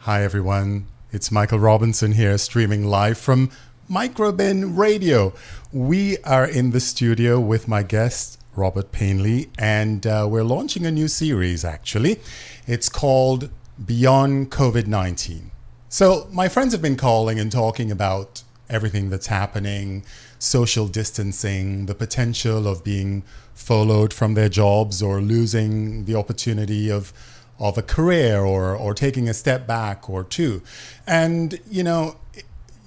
Hi everyone, it's Michael Robinson here, streaming live from Microbin Radio. We are in the studio with my guest, Robert Painley, and we're launching a new series actually. It's called Beyond COVID-19. So my friends have been calling and talking about everything that's happening, social distancing, the potential of being furloughed from their jobs or losing the opportunity of a career or taking a step back or two. And, you know,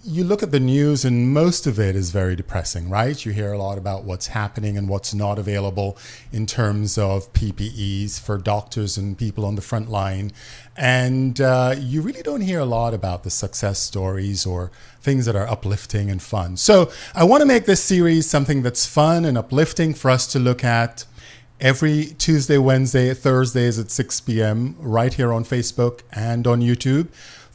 you look at the news and most of it is very depressing, right? You hear a lot about what's happening and what's not available in terms of PPEs for doctors and people on the front line. And you really don't hear a lot about the success stories or things that are uplifting and fun. So I want to make this series something that's fun and uplifting for us to look at. every Tuesday, Wednesday, Thursdays at 6 p.m. right here on Facebook and on YouTube.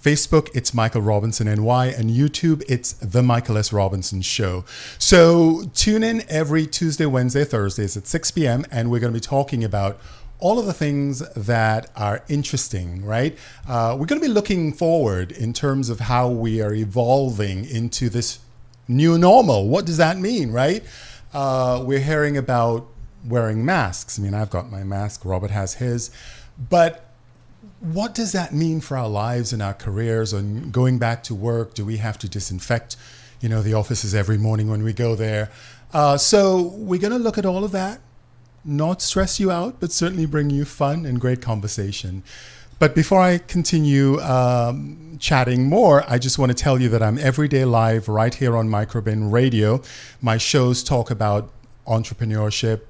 Facebook, it's Michael Robinson NY, and YouTube, it's The Michael S. Robinson Show. So tune in every Tuesday, Wednesday, Thursdays at 6 p.m., and we're going to be talking about all of the things that are interesting, right? We're going to be looking forward in terms of how we are evolving into this new normal. What does that mean, right? We're hearing about wearing masks. I mean, I've got my mask, Robert has his, but what does that mean for our lives and our careers and going back to work? Do we have to disinfect, the offices every morning when we go there? So we're going to look at all of that, not stress you out, but certainly bring you fun and great conversation. But before I continue chatting more, I just want to tell you that I'm every day live right here on Microbin Radio. My shows talk about entrepreneurship,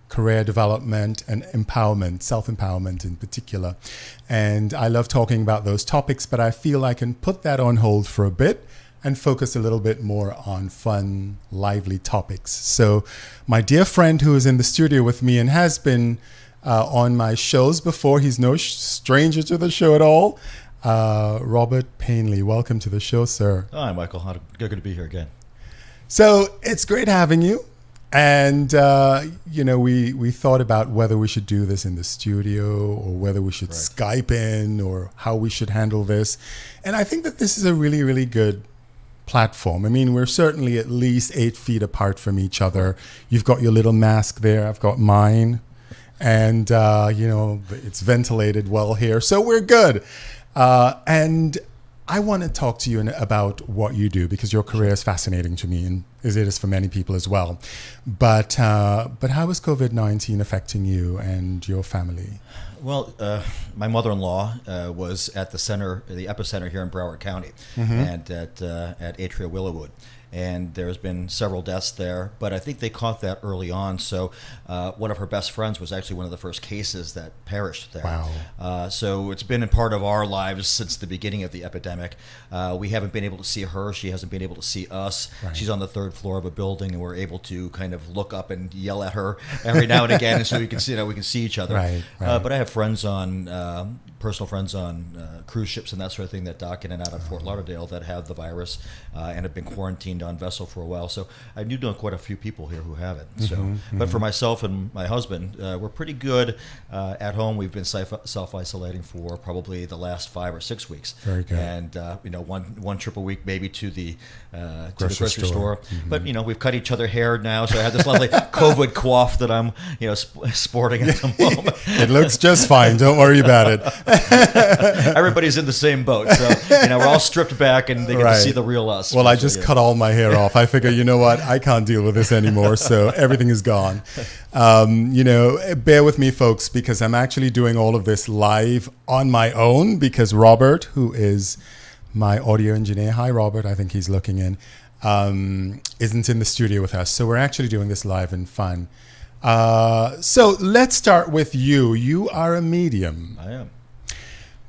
career development, and empowerment, self-empowerment in particular. And I love talking about those topics, but I feel I can put that on hold for a bit and focus a little bit more on fun, lively topics. So my dear friend who is in the studio with me and has been on my shows before, he's no stranger to the show at all, Robert Painley. Welcome to the show, sir. Hi, Michael. Good to be here again. So it's great having you. And, we thought about whether we should do this in the studio or whether we should Skype in or how we should handle this. And I think that this is a really, really good platform. I mean, we're certainly at least 8 feet apart from each other. You've got your little mask there. I've got mine. And, it's ventilated well here. So we're good. And I want to talk to you about what you do because your career is fascinating to me, and it is for many people as well. But how is COVID-19 affecting you and your family? Well, my mother-in-law was at the epicenter here in Broward County, and at Atria Willowwood. And there's been several deaths there, but I think they caught that early on. So one of her best friends was actually one of the first cases that perished there. Wow. So it's been a part of our lives since the beginning of the epidemic. We haven't been able to see her. She hasn't been able to see us. Right. She's on the 3rd floor of a building, and we're able to kind of look up and yell at her every now and again, and so we can see each other. Right. But I have friends personal friends on cruise ships and that sort of thing that dock in and out of Fort Lauderdale that have the virus and have been quarantined on vessel for a while. So I do know quite a few people here who have it. So, but for myself and my husband, we're pretty good at home. We've been self-isolating for probably the last 5 or 6 weeks. Very good. And one trip a week maybe to the grocery store. But we've cut each other hair now, so I have this lovely COVID coif that I'm sporting at the moment. It looks just fine. Don't worry about it. Everybody's in the same boat, so we're all stripped back, and they get to see the real us. Well, I just cut all my hair off. I figure, you know what, I can't deal with this anymore, so everything is gone. Bear with me, folks, because I'm actually doing all of this live on my own because Robert, who is my audio engineer, hi Robert, I think he's looking in, isn't in the studio with us. So we're actually doing this live and fun. So let's start with you. You are a medium. I am.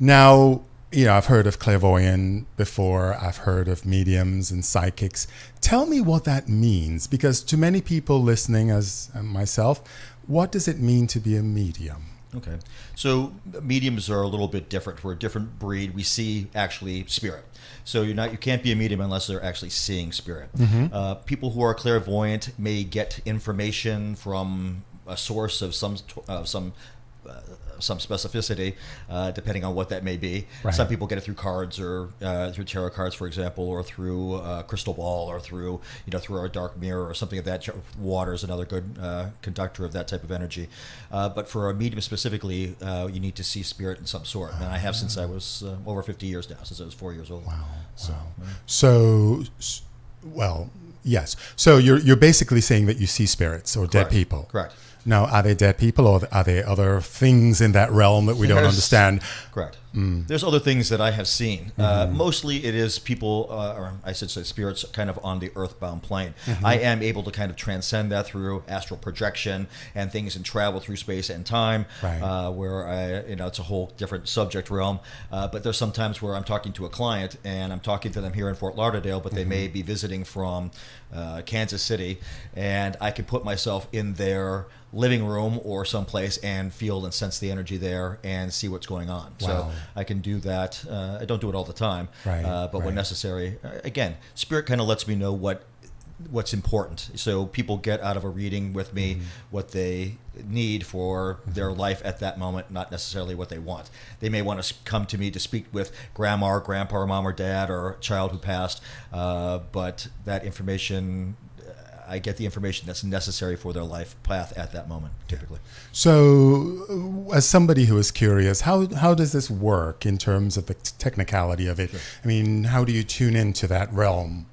Now, I've heard of clairvoyant before. I've heard of mediums and psychics. Tell me what that means, because to many people listening, as myself, what does it mean to be a medium? Okay. So mediums are a little bit different. We're a different breed. We see actually spirit. So you can't be a medium unless they're actually seeing spirit. People who are clairvoyant may get information from a source of some specificity, depending on what that may be. Right. Some people get it through cards or through tarot cards, for example, or through crystal ball, or through through our dark mirror or something of that. Water is another good conductor of that type of energy. But for a medium specifically, you need to see spirit in some sort, and I have since I was over 50 years now, since I was 4 years old. Wow. So, well, yes. So you're basically saying that you see spirits or dead people. Correct. Now, are they dead people, or are there other things in that realm that we don't understand? Correct. There's other things that I have seen. Mostly it is people, or I should say spirits, kind of on the earthbound plane. I am able to kind of transcend that through astral projection and things, and travel through space and time, where it's a whole different subject realm. But there's some times where I'm talking to a client, and I'm talking to them here in Fort Lauderdale, but they may be visiting from Kansas City, and I can put myself in their living room or someplace and feel and sense the energy there and see what's going on. Wow. So I can do that. I don't do it all the time, but when necessary. Again, spirit kind of lets me know what's important. So people get out of a reading with me what they need for their life at that moment, not necessarily what they want. They may want to come to me to speak with grandma or grandpa or mom or dad or a child who passed, but that information, I get the information that's necessary for their life path at that moment, typically. So, as somebody who is curious, how does this work in terms of the technicality of it? Sure. I mean, how do you tune into that realm?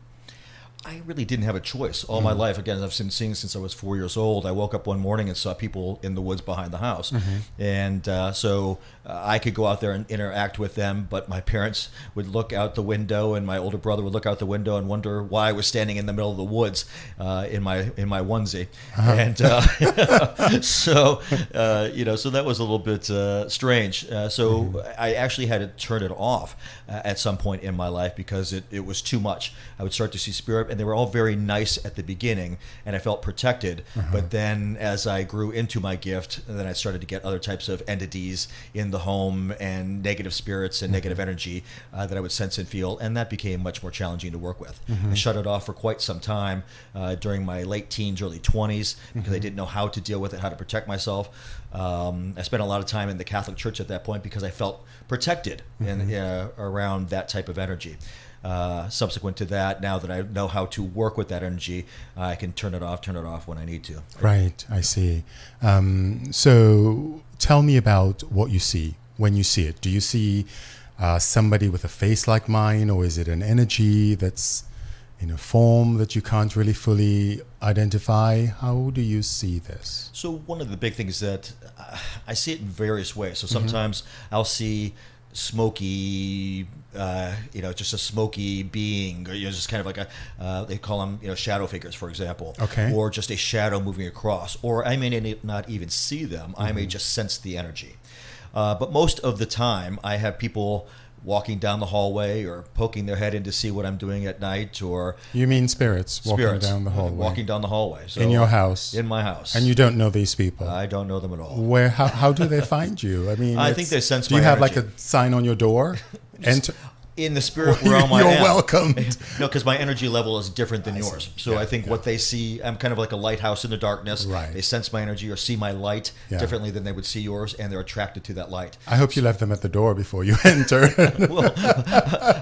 I really didn't have a choice all my life. Again, I've been seeing since I was 4 years old. I woke up one morning and saw people in the woods behind the house. And so I could go out there and interact with them, but my parents would look out the window and my older brother would look out the window and wonder why I was standing in the middle of the woods in my onesie. And so that was a little bit strange. So I actually had to turn it off at some point in my life because it was too much. I would start to see spirit, and they were all very nice at the beginning, and I felt protected. But then as I grew into my gift, then I started to get other types of entities in the home and negative spirits and negative energy that I would sense and feel, and that became much more challenging to work with. I shut it off for quite some time during my late teens, early 20s, because I didn't know how to deal with it, how to protect myself. I spent a lot of time in the Catholic Church at that point because I felt protected around that type of energy. Subsequent to that, now that I know how to work with that energy, I can turn it off when I need to. Right, I see. So tell me about what you see when you see it. Do you see somebody with a face like mine, or is it an energy that's in a form that you can't really fully identify? How do you see this? So one of the big things that I see it in various ways. So sometimes I'll see smoky, just a smoky being, or just kind of like they call them, shadow figures, for example, or just a shadow moving across, or I may not even see them. I may just sense the energy. But most of the time, I have people walking down the hallway or poking their head in to see what I'm doing at night, or you mean spirits walking down the hallway? Walking down the hallway. So in your house? In my house. And you don't know these people? I don't know them at all. Where? How do they find you? I mean, I think they sense my energy. Do you have energy. like a sign on your door? Enter. In the spirit realm, you're I am. welcome. No, because my energy level is different than yours. So I think what they see, I'm kind of like a lighthouse in the darkness. Right. They sense my energy or see my light differently than they would see yours, and they're attracted to that light. I hope you left them at the door before you enter. Well,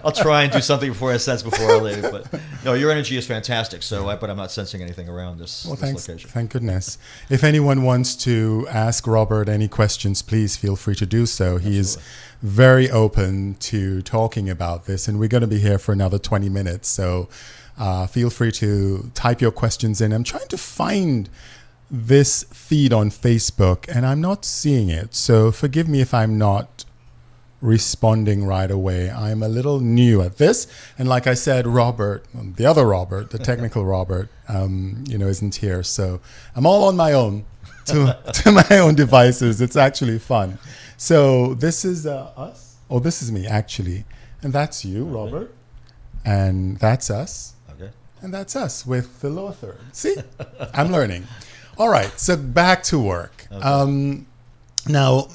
I'll try and do something before I sense before I leave. But no, your energy is fantastic. But I'm not sensing anything around this location. Thank goodness. If anyone wants to ask Robert any questions, please feel free to do so. He is very open to talking about this, and we're going to be here for another 20 minutes, so feel free to type your questions in. I'm trying to find this feed on Facebook and I'm not seeing it, so forgive me if I'm not responding right away. I'm a little new at this, and like I said, Robert, the other Robert, the technical Robert, isn't here, so I'm all on my own to my own devices. It's actually fun. So this is us. Oh, this is me, actually. And that's you, Robert. And that's us. Okay. And that's us with the lower third. See? I'm learning. All right. So back to work. Okay. Now,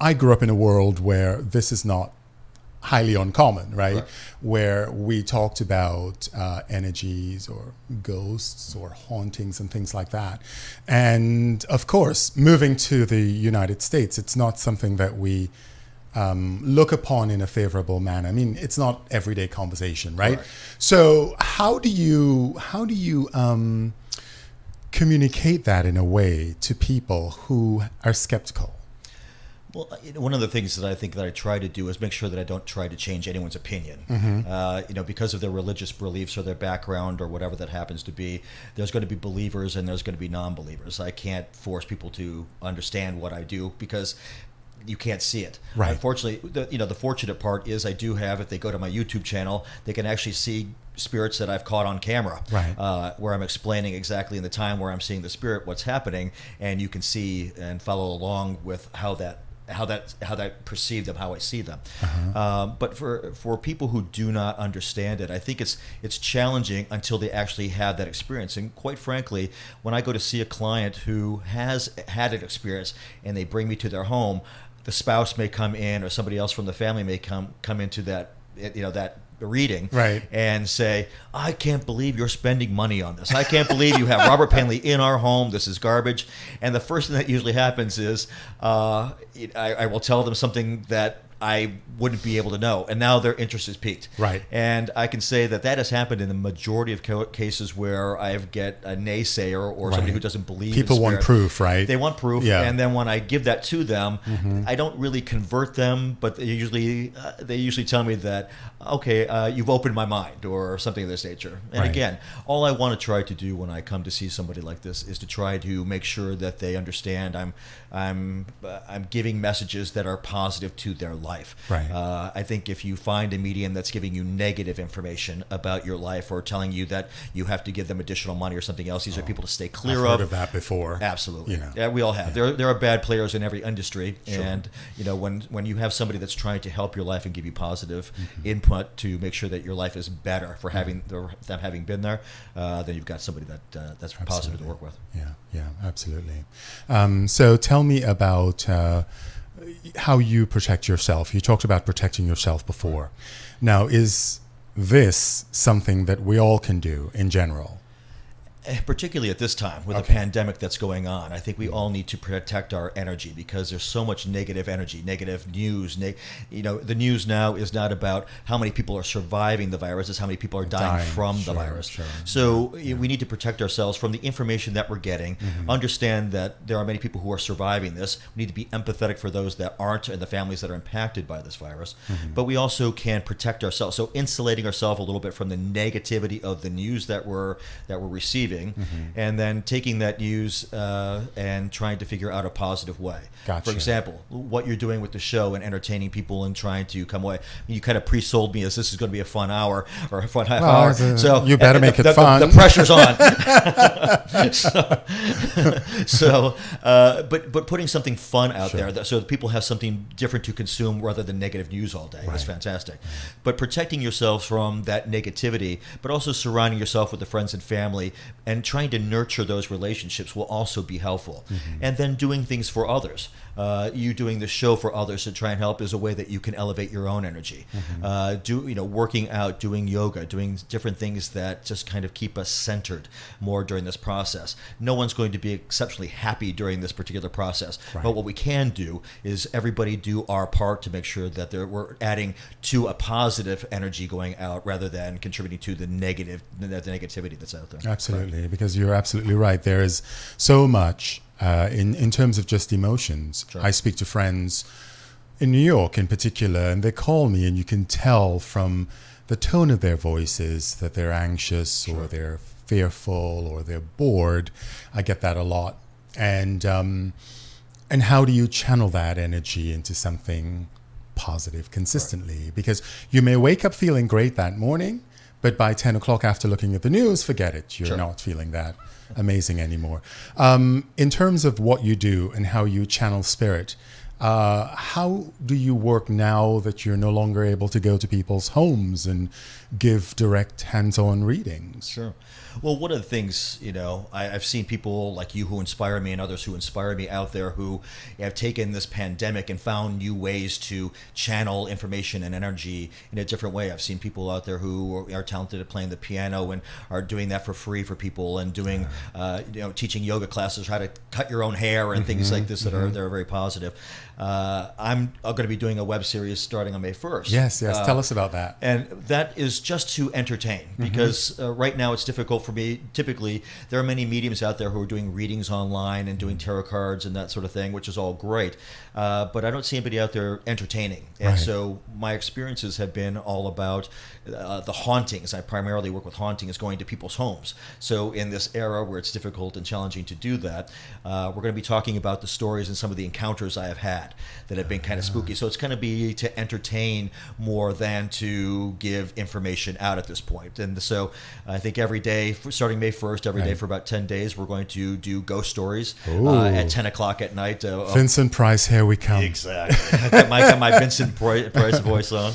I grew up in a world where this is not highly uncommon, right? Where we talked about energies or ghosts or hauntings and things like that. And of course, moving to the United States, it's not something that we look upon in a favorable manner. I mean, it's not everyday conversation, right? So how do you communicate that in a way to people who are skeptical? Well, one of the things that I think that I try to do is make sure that I don't try to change anyone's opinion. Because of their religious beliefs or their background or whatever that happens to be, there's going to be believers and there's going to be non-believers. I can't force people to understand what I do because you can't see it. Right. Unfortunately, the fortunate part is I do have, if they go to my YouTube channel, they can actually see spirits that I've caught on camera, where I'm explaining exactly in the time where I'm seeing the spirit what's happening, and you can see and follow along with how that how that perceive them, how I see them. But for people who do not understand it, I think it's challenging until they actually have that experience. And quite frankly, when I go to see a client who has had an experience and they bring me to their home, the spouse may come in or somebody else from the family may come into that reading, right, and say, I can't believe you're spending money on this. I can't believe you have Robert Painley in our home. This is garbage. And the first thing that usually happens is I will tell them something that I wouldn't be able to know, and now their interest is piqued. Right. And I can say that has happened in the majority of cases where I get a naysayer or somebody who doesn't believe. People in want proof, right? They want proof, yeah. And then when I give that to them, I don't really convert them, but they usually tell me that, okay, you've opened my mind, or something of this nature. And right. Again, all I want to try to do when I come to see somebody like this is to try to make sure that they understand I'm giving messages that are positive to their life. Right. I think if you find a medium that's giving you negative information about your life, or telling you that you have to give them additional money or something else, these are people to stay clear I've of. heard of that before. Absolutely. You know. Yeah, we all have. Yeah. There are bad players in every industry, Sure. and when you have somebody that's trying to help your life and give you positive input to make sure that your life is better for them having been there, then you've got somebody that's positive to work with. Yeah, absolutely. So tell me about how you protect yourself. You talked about protecting yourself before. Now, is this something that we all can do in general? Particularly at this time with the pandemic that's going on, I think we all need to protect our energy, because there's so much negative energy, negative news. The news now is not about how many people are surviving the virus; it's how many people are dying from the virus. Sure. So we need to protect ourselves from the information that we're getting. Understand that there are many people who are surviving this. We need to be empathetic for those that aren't, and the families that are impacted by this virus. But we also can protect ourselves. So insulating ourselves a little bit from the negativity of the news that we're receiving. And then taking that news and trying to figure out a positive way. Gotcha. For example, what you're doing with the show and entertaining people and trying to come away. You kind of pre-sold me as this is going to be a fun hour or a fun half hour. So you better make it fun. The pressure's on. But putting something fun out there so that people have something different to consume rather than negative news all day is fantastic. But protecting yourselves from that negativity, but also surrounding yourself with the friends and family and trying to nurture those relationships will also be helpful. And then doing things for others. You doing the show for others to try and help is a way that you can elevate your own energy. Working out, doing yoga, doing different things that just kind of keep us centered more during this process. No one's going to be exceptionally happy during this particular process. Right. But what we can do is everybody do our part to make sure that we're adding to a positive energy going out rather than contributing to the negativity that's out there. Absolutely, because you're absolutely right. There is so much in terms of just emotions. Sure. I speak to friends in New York in particular, and they call me, and you can tell from the tone of their voices that they're anxious or they're fearful or they're bored. I get that a lot. And how do you channel that energy into something positive consistently? Right. Because you may wake up feeling great that morning, but by 10 o'clock after looking at the news, forget it. You're not feeling that amazing anymore. In terms of what you do and how you channel spirit, how do you work now that you're no longer able to go to people's homes and give direct hands-on readings? Sure. Well, one of the things, I've seen people like you who inspire me and others who inspire me out there who have taken this pandemic and found new ways to channel information and energy in a different way. I've seen people out there who are talented at playing the piano and are doing that for free for people and doing, teaching yoga classes, how to cut your own hair and things like this that are very positive. I'm going to be doing a web series starting on May 1st. Yes. Tell us about that. And that is just to entertain, because right now it's difficult for me. Typically, there are many mediums out there who are doing readings online and doing tarot cards and that sort of thing, which is all great. But I don't see anybody out there entertaining. And so my experiences have been all about the hauntings. I primarily work with hauntings, going to people's homes. So in this era where it's difficult and challenging to do that, we're going to be talking about the stories and some of the encounters I have had that have been kind of spooky. So it's going to be to entertain more than to give information information out at this point. And so I think every day, starting May 1st, every day for about 10 days, we're going to do ghost stories at 10 o'clock at night. Vincent Price, here we come. Exactly. I got my Vincent Price voice on.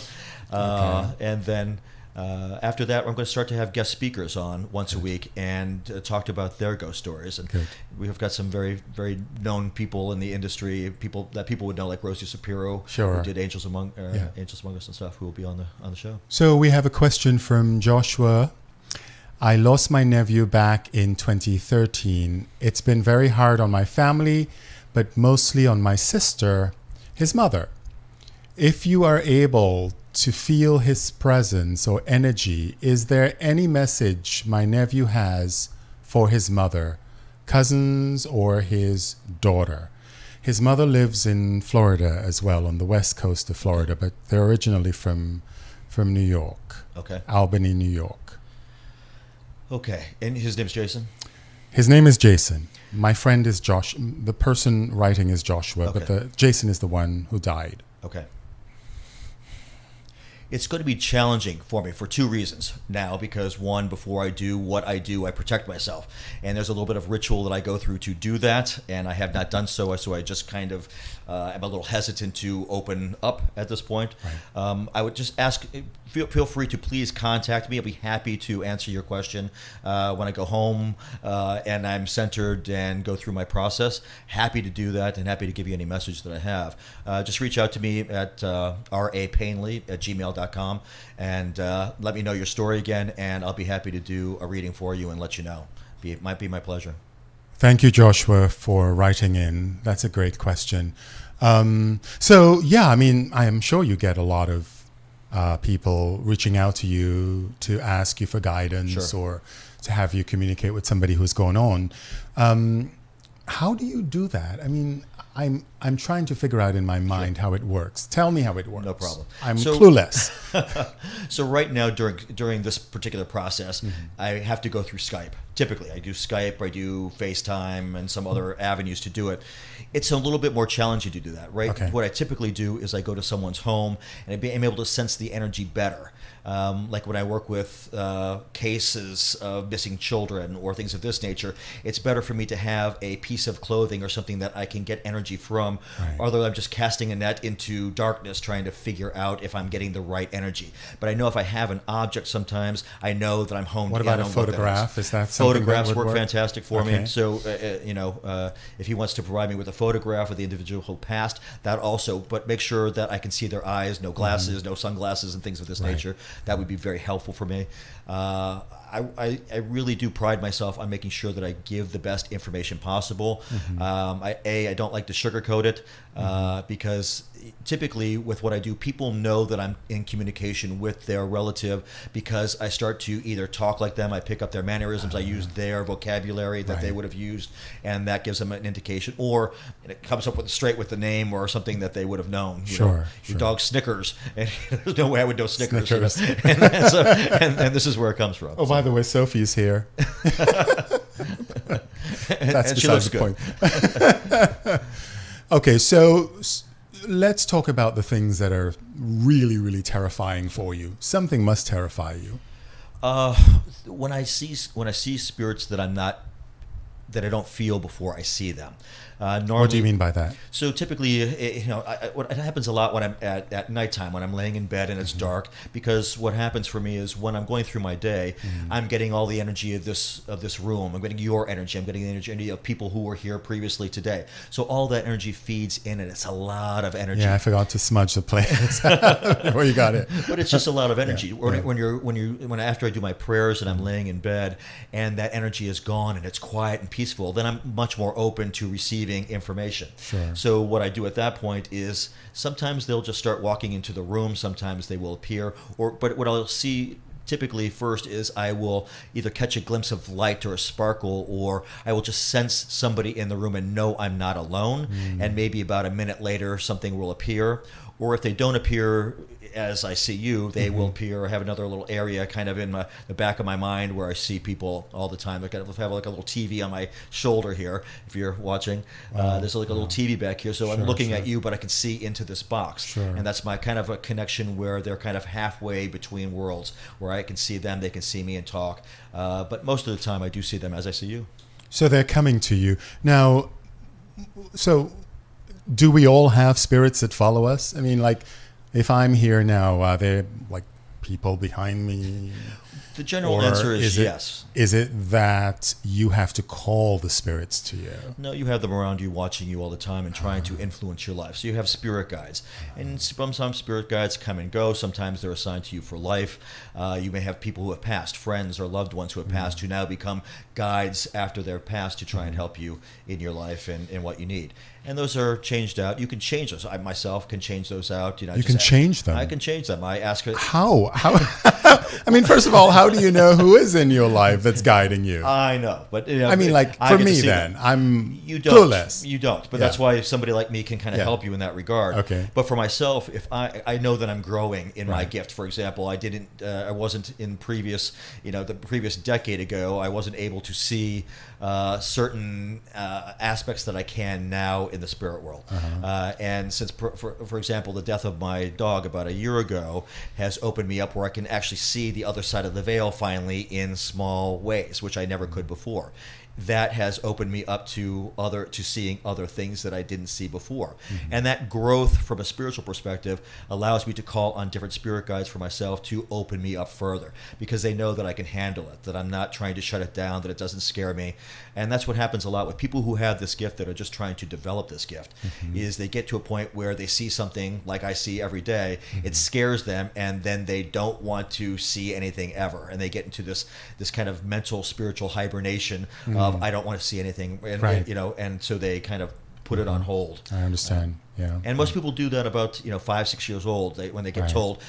And then after that, I'm going to start to have guest speakers on once a week and talk about their ghost stories. And we've got some very, very known people in the industry, people would know, like Rosie Shapiro, who did Angels Among Us and stuff, who will be on the show. So we have a question from Joshua. I lost my nephew back in 2013. It's been very hard on my family, but mostly on my sister, his mother. If you are able to feel his presence or energy, is there any message my nephew has for his mother, cousins, or his daughter? His mother lives in Florida as well, on the west coast of Florida, but they're originally from New York. Okay. Albany, New York. Okay. And his name's Jason? His name is Jason. My friend is Josh. The person writing is Joshua, but Jason is the one who died. Okay. It's going to be challenging for me for two reasons now, because one, before I do what I do, I protect myself. And there's a little bit of ritual that I go through to do that, and I have not done so I just kind of am a little hesitant to open up at this point. Right. I would just ask, feel free to please contact me. I'll be happy to answer your question when I go home and I'm centered and go through my process. Happy to do that and happy to give you any message that I have. Just reach out to me at rapainley@gmail.com and let me know your story again, and I'll be happy to do a reading for you and let you know. It might be my pleasure. Thank you, Joshua, for writing in. That's a great question. So, yeah, I mean, I am sure you get a lot of people reaching out to you to ask you for guidance or to have you communicate with somebody who's going on. How do you do that? I mean, I'm trying to figure out in my mind how it works. Tell me how it works. No problem. I'm clueless. So right now, during this particular process, I have to go through Skype. Typically, I do Skype, I do FaceTime, and some other avenues to do it. It's a little bit more challenging to do that, right? Okay. What I typically do is I go to someone's home, and I'm able to sense the energy better. Like when I work with cases of missing children or things of this nature, it's better for me to have a piece of clothing or something that I can get energy from, although I'm just casting a net into darkness trying to figure out if I'm getting the right energy. But I know if I have an object sometimes, I know that I'm home. What about a photograph? Is that something Photographs that would work fantastic for me. So, if he wants to provide me with a photograph of the individual who passed, that also, but make sure that I can see their eyes, no glasses, no sunglasses, and things of this nature. That would be very helpful for me. I really do pride myself on making sure that I give the best information possible. I don't like to sugarcoat it because typically with what I do, people know that I'm in communication with their relative because I start to either talk like them, I pick up their mannerisms, I use their vocabulary that they would have used, and that gives them an indication, or it comes up straight with the name or something that they would have known. Your dog Snickers, and there's no way I would know Snickers. And this is where it comes from. Oh, by the way, Sophie's here. That's besides the point. Okay, so let's talk about the things that are really, really terrifying for you. Something must terrify you. When I see spirits that I don't feel before I see them. Normally, what do you mean by that? So typically, it happens a lot when I'm at nighttime, when I'm laying in bed and it's dark, because what happens for me is when I'm going through my day, I'm getting all the energy of this room. I'm getting your energy. I'm getting the energy of people who were here previously today. So all that energy feeds in, and it's a lot of energy. Yeah, I forgot to smudge the place before you got it. But it's just a lot of energy. When after I do my prayers and I'm laying in bed, and that energy is gone and it's quiet and peaceful, then I'm much more open to receiving information. So what I do at that point is sometimes they'll just start walking into the room, sometimes they will appear, but what I'll see typically first is I will either catch a glimpse of light or a sparkle, or I will just sense somebody in the room and know I'm not alone, and maybe about a minute later something will appear, or if they don't appear as I see you, they will appear. I have another little area kind of in the back of my mind where I see people all the time. I kind of have like a little TV on my shoulder here. If you're watching, there's like a little TV back here. So I'm looking at you, but I can see into this box. Sure. And that's my kind of a connection where they're kind of halfway between worlds, where I can see them, they can see me and talk. But most of the time I do see them as I see you. So they're coming to you. Now, so do we all have spirits that follow us? I mean, like, if I'm here now, are there like people behind me? The general answer is yes. Is it that you have to call the spirits to you? No, you have them around you, watching you all the time and trying to influence your life. So you have spirit guides. And sometimes spirit guides come and go. Sometimes they're assigned to you for life. You may have people who have passed, friends or loved ones who have passed, who now become guides after they're passed to try and help you in your life and in what you need. And those are changed out. You can change those. I myself can change those out. You can change them? I can change them. I ask her. How? I mean, first of all, how do you know who is in your life that's guiding you? I know, but I mean, like for me, then I'm clueless. You don't, but that's why somebody like me can kind of help you in that regard. Okay. But for myself, if I know that I'm growing in my gift. For example, I wasn't in the previous decade ago. I wasn't able to see certain aspects that I can now in the spirit world. And since, for example, the death of my dog about a year ago has opened me up where I can actually see the other side of the veil finally in small ways, which I never could before. That has opened me up to seeing other things that I didn't see before. And that growth from a spiritual perspective allows me to call on different spirit guides for myself to open me up further, because they know that I can handle it, that I'm not trying to shut it down, that it doesn't scare me. And that's what happens a lot with people who have this gift that are just trying to develop this gift, is they get to a point where they see something like I see every day, it scares them, and then they don't want to see anything ever. And they get into this kind of mental spiritual hibernation of I don't want to see anything, and, and so they kind of put it on hold. I understand. Yeah. And most people do that about 5-6 years old. When they get told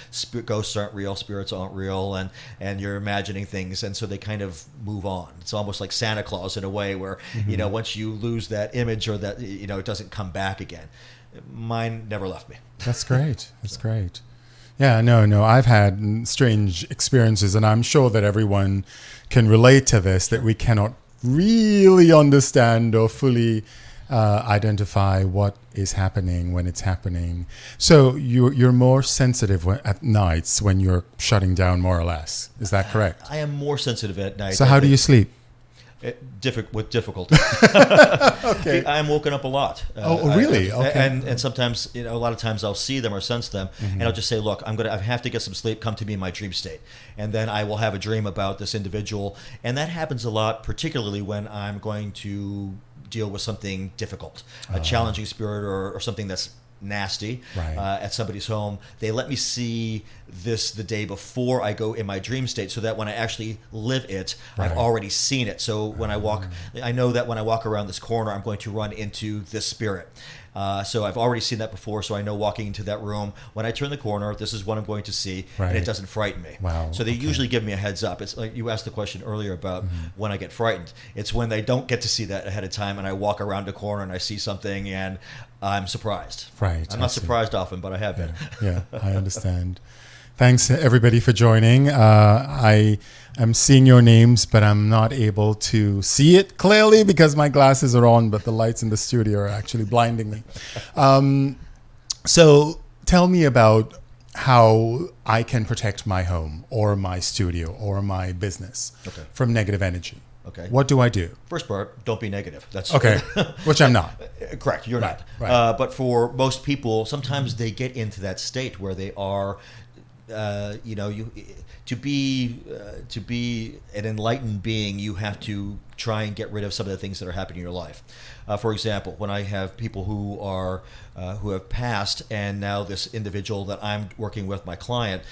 ghosts aren't real, spirits aren't real, and you're imagining things, and so they kind of move on. It's almost like Santa Claus in a way, where once you lose that image or that it doesn't come back again. Mine never left me. That's great. That's great. Yeah, no, I've had strange experiences, and I'm sure that everyone can relate to this, that we cannot really understand or fully identify what is happening when it's happening. So you're more sensitive at nights when you're shutting down, more or less. Is that correct? I am more sensitive at night. So how do you sleep? With difficulty. Okay. I'm woken up a lot. Really? Okay. And sometimes, a lot of times I'll see them or sense them, and I'll just say, look, I have to get some sleep. Come to me in my dream state. And then I will have a dream about this individual. And that happens a lot, particularly when I'm going to deal with something difficult, a challenging spirit or something that's nasty at somebody's home. They let me see this the day before I go in my dream state, so that when I actually live it, I've already seen it. So when I walk, I know that when I walk around this corner, I'm going to run into this spirit. So I've already seen that before, so I know walking into that room, when I turn the corner, this is what I'm going to see, and it doesn't frighten me. Wow. So they usually give me a heads up. It's like you asked the question earlier about when I get frightened. It's when they don't get to see that ahead of time, and I walk around a corner and I see something, and I'm surprised. Right. I'm not surprised often, but I have been. Yeah, I understand. Thanks, everybody, for joining. I am seeing your names, but I'm not able to see it clearly because my glasses are on, but the lights in the studio are actually blinding me. So tell me about how I can protect my home or my studio or my business from negative energy. Okay. What do I do? First part, don't be negative. That's okay, which I'm not. Correct, you're not. Right. But for most people, sometimes they get into that state where they are, to be an enlightened being, you have to try and get rid of some of the things that are happening in your life. For example, when I have people who have passed, and now this individual that I'm working with, my client,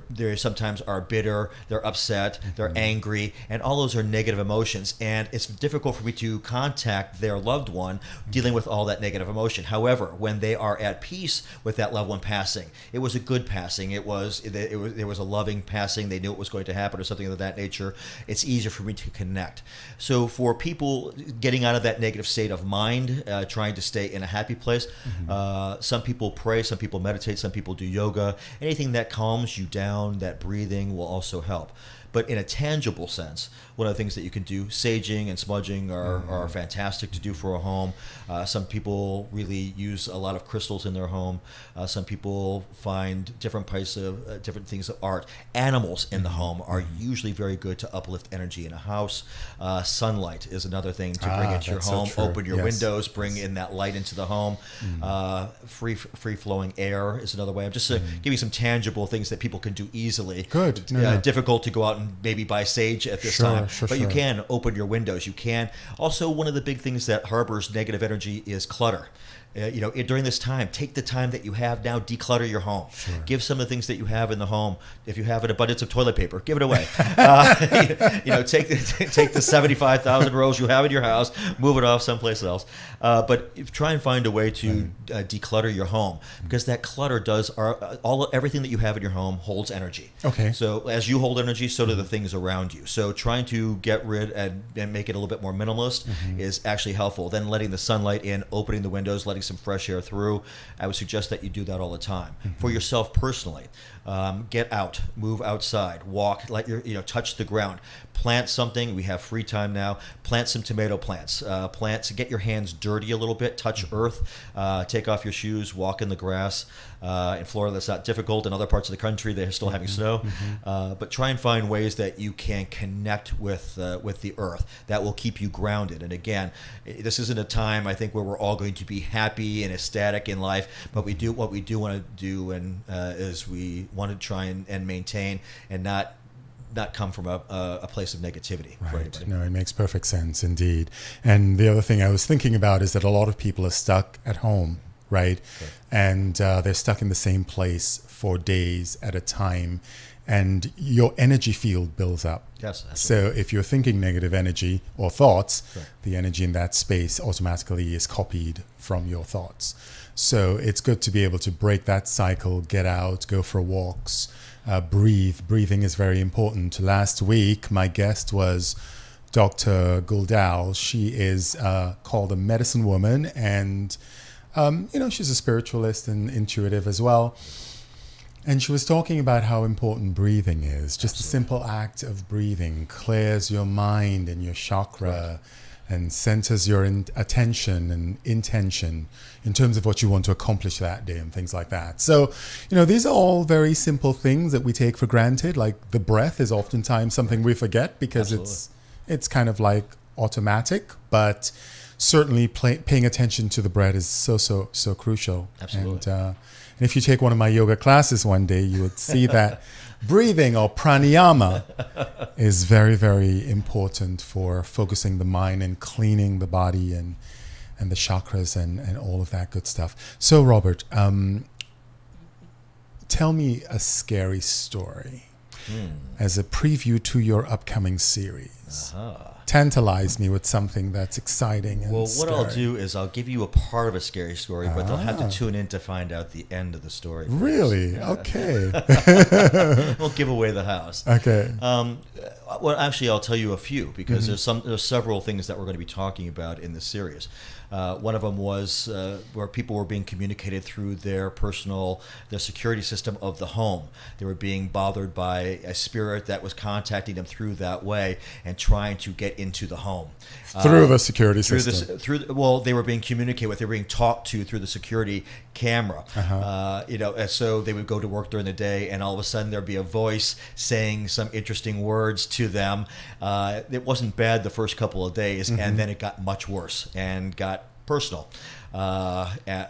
they sometimes are bitter, they're upset, they're angry, and all those are negative emotions. And it's difficult for me to contact their loved one dealing with all that negative emotion. However, when they are at peace with that loved one passing, it was a good passing, it was a loving passing, they knew it was going to happen or something of that nature, it's easier for me to connect. So for people getting out of that negative state of mind, trying to stay in a happy place, some people pray, some people meditate, some people do yoga. Anything that calms you down, that breathing will also help. But in a tangible sense, one of the things that you can do, saging and smudging are fantastic to do for a home. Some people really use a lot of crystals in their home. Some people find different types of different things of art. Animals in the home are usually very good to uplift energy in a house. Sunlight is another thing to bring into your home. So open your windows, bring in that light into the home. Free flowing air is another way. I'm just giving you some tangible things that people can do easily. Good. Difficult to go out and maybe buy sage at this time, but you can open your windows. You can. Also, one of the big things that harbors negative energy is clutter. During this time, take the time that you have now, declutter your home. Sure. Give some of the things that you have in the home. If you have an abundance of toilet paper, give it away. Take the 75,000 rolls you have in your house, move it off someplace else. But try and find a way to declutter your home, because that clutter does everything that you have in your home holds energy. Okay. So as you hold energy, so do the things around you. So trying to get rid and make it a little bit more minimalist is actually helpful. Then letting the sunlight in, opening the windows, letting some fresh air through. I would suggest that you do that all the time. For yourself personally, get out, move outside, walk, touch the ground, plant something. We have free time now. Plant some tomato plants. Get your hands dirty a little bit, touch earth, take off your shoes, walk in the grass. In Florida, that's not difficult. In other parts of the country, they're still having snow. But try and find ways that you can connect with the earth that will keep you grounded. And again, this isn't a time, I think, where we're all going to be happy and ecstatic in life. But what we do want to do is we want to try and maintain and not come from a place of negativity. Right. No, it makes perfect sense indeed. And the other thing I was thinking about is that a lot of people are stuck at home, right? Okay. And they're stuck in the same place for days at a time, and your energy field builds up. Yes, absolutely. So if you're thinking negative energy or thoughts, the energy in that space automatically is copied from your thoughts. So it's good to be able to break that cycle, get out, go for walks, breathe. Breathing is very important. Last week, my guest was Dr. Guldal. She is called a medicine woman, and she's a spiritualist and intuitive as well. And she was talking about how important breathing is. Just the simple act of breathing clears your mind and your chakra and centers your attention and intention in terms of what you want to accomplish that day and things like that. So, these are all very simple things that we take for granted. Like the breath is oftentimes something we forget because it's kind of like automatic, but certainly paying attention to the breath is so crucial. Absolutely. And if you take one of my yoga classes one day, you would see that breathing or pranayama is very, very important for focusing the mind and cleaning the body and the chakras and all of that good stuff. So, Robert, tell me a scary story as a preview to your upcoming series. Tantalize me with something that's exciting and what scary. I'll do is I'll give you a part of a scary story, but they'll have to tune in to find out the end of the story. Really? Yeah. Okay. We'll give away the house. Okay. Well, actually, I'll tell you a few, because there's several things that we're going to be talking about in this series. One of them was where people were being communicated through their security system of the home. They were being bothered by a spirit that was contacting them through that way and trying to get into the home. Through the security system. They were being communicated with. They were being talked to through the security camera. And so they would go to work during the day, and all of a sudden there'd be a voice saying some interesting words to them. It wasn't bad the first couple of days, and then it got much worse and got personal,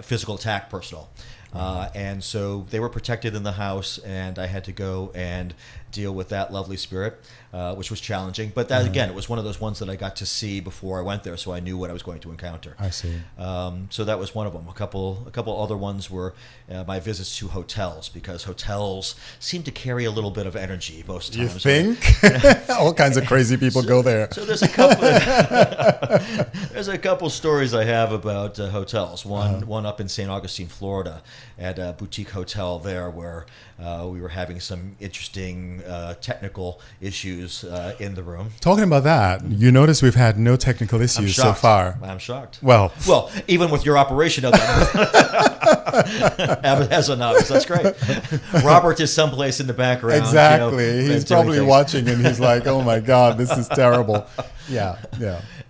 physical attack personal. And so they were protected in the house, and I had to go and deal with that lovely spirit, which was challenging. But that, again, it was one of those ones that I got to see before I went there, so I knew what I was going to encounter. I see. So that was one of them. A couple other ones were my visits to hotels, because hotels seem to carry a little bit of energy most times. You think? All kinds of crazy people go there. So there's a couple stories I have about hotels. One up in St. Augustine, Florida. at a boutique hotel there where we were having some interesting technical issues in the room. Talking about that, you notice we've had no technical issues so far. I'm shocked. Well, even with your operation of that, as a novice, that's great. Robert is someplace in the background. Exactly. He's probably watching and he's like, "Oh my God, this is terrible." Yeah.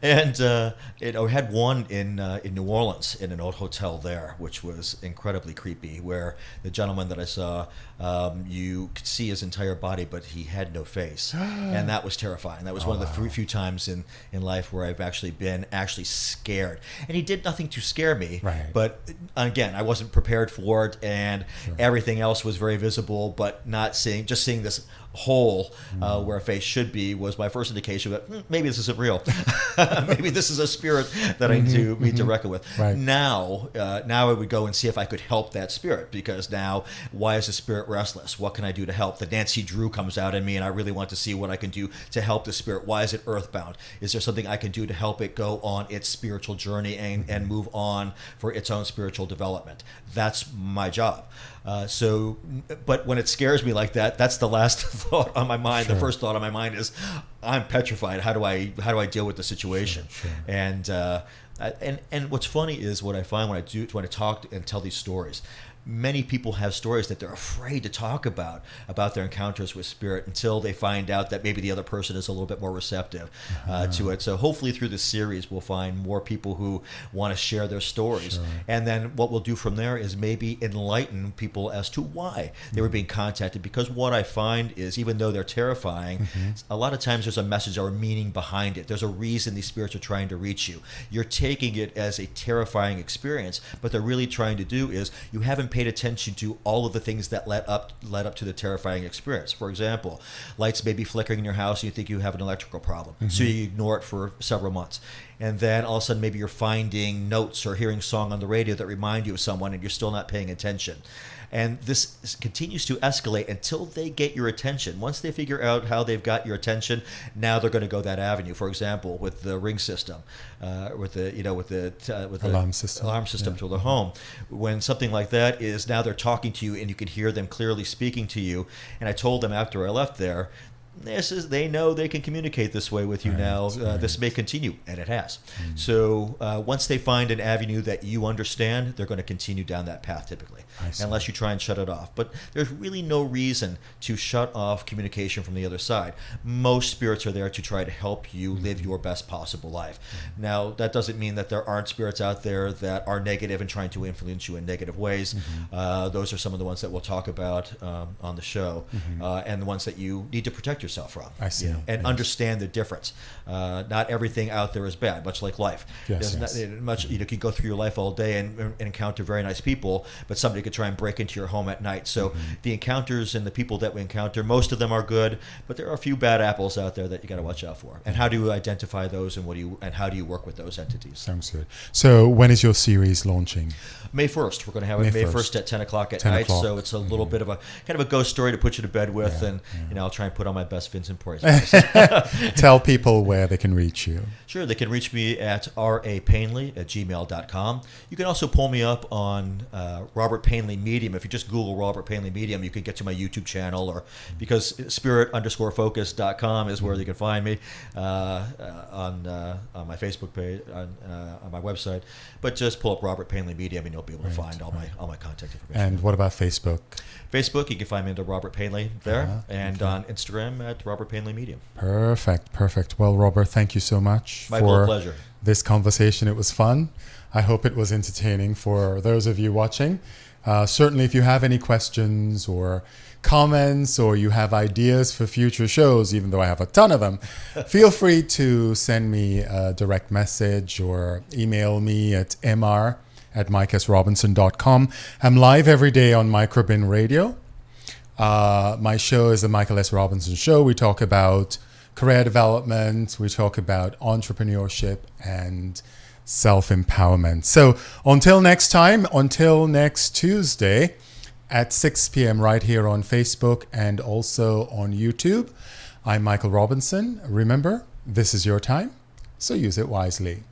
And we had one in New Orleans in an old hotel there, which was incredibly creepy, where the gentleman that I saw, you could see his entire body, but he had no face. And that was terrifying. That was one of the few times in life where I've actually been scared. And he did nothing to scare me. Right. But again, I wasn't prepared for it, and everything else was very visible, but just seeing this hole where a face should be was my first indication that maybe this isn't real. Maybe this is a spirit that I need to reckon with. Right. Now I would go and see if I could help that spirit, because now, why is the spirit restless? What can I do to help? The Nancy Drew comes out in me, and I really want to see what I can do to help the spirit. Why is it earthbound? Is there something I can do to help it go on its spiritual journey and move on for its own spiritual development? That's my job. But when it scares me like that, that's the last thought on my mind. The first thought on my mind is, I'm petrified. How do I deal with the situation? And what's funny is what I find when I talk and tell these stories. Many people have stories that they're afraid to talk about their encounters with spirit until they find out that maybe the other person is a little bit more receptive to it. So hopefully through this series, we'll find more people who want to share their stories. And then what we'll do from there is maybe enlighten people as to why they were being contacted. Because what I find is, even though they're terrifying, a lot of times there's a message or a meaning behind it. There's a reason these spirits are trying to reach you. You're taking it as a terrifying experience, but they're really trying to do is, you haven't paid attention to all of the things that led up to the terrifying experience. For example, lights may be flickering in your house and you think you have an electrical problem. So you ignore it for several months. And then all of a sudden maybe you're finding notes or hearing song on the radio that remind you of someone, and you're still not paying attention. And this continues to escalate until they get your attention. Once they figure out how they've got your attention, now they're going to go that avenue. For example, with the Ring system, with the alarm system to the home, when something like that is, now they're talking to you and you can hear them clearly speaking to you. And I told them after I left there, they know they can communicate this way with you now. This may continue, and it has. So once they find an avenue that you understand, they're going to continue down that path typically, unless you try and shut it off. But there's really no reason to shut off communication from the other side. Most spirits are there to try to help you live your best possible life. Now, that doesn't mean that there aren't spirits out there that are negative and trying to influence you in negative ways. Those are some of the ones that we'll talk about on the show, and the ones that you need to protect yourself from. I see. And understand the difference. Not everything out there is bad, much like life. You can go through your life all day and encounter very nice people, but somebody could try and break into your home at night. So the encounters and the people that we encounter, most of them are good, but there are a few bad apples out there that you got to watch out for. And how do you identify those, and how do you work with those entities? Sounds good. So when is your series launching? May 1st. We're going to have it May 1st at 10 o'clock at night. So it's a little bit of a kind of a ghost story to put you to bed with, and I'll try and put on my best Vincent Price. Tell people where they can reach you. Sure, they can reach me at rapainley@gmail.com. You can also pull me up on Robert Painley Medium. If you just Google Robert Painley Medium, you can get to my YouTube channel, or because spirit_focus.com is where you can find me on my Facebook page, on my website. But just pull up Robert Painley Medium and you'll be able to find all my contact information. And what about Facebook? Facebook, you can find me under Robert Painley there, and on Instagram at Robert Painley Medium. Perfect. Well, Robert, thank you so much for pleasure. This conversation. It was fun. I hope it was entertaining for those of you watching. Certainly, if you have any questions or comments, or you have ideas for future shows, even though I have a ton of them, feel free to send me a direct message or email me at mr@mikesrobinson.com. I'm live every day on Microbin Radio. My show is the Michael S. Robinson Show. We talk about career development, we talk about entrepreneurship and self-empowerment. So until next time, until next Tuesday at 6 p.m. right here on Facebook and also on YouTube, I'm Michael Robinson. Remember, this is your time, so use it wisely.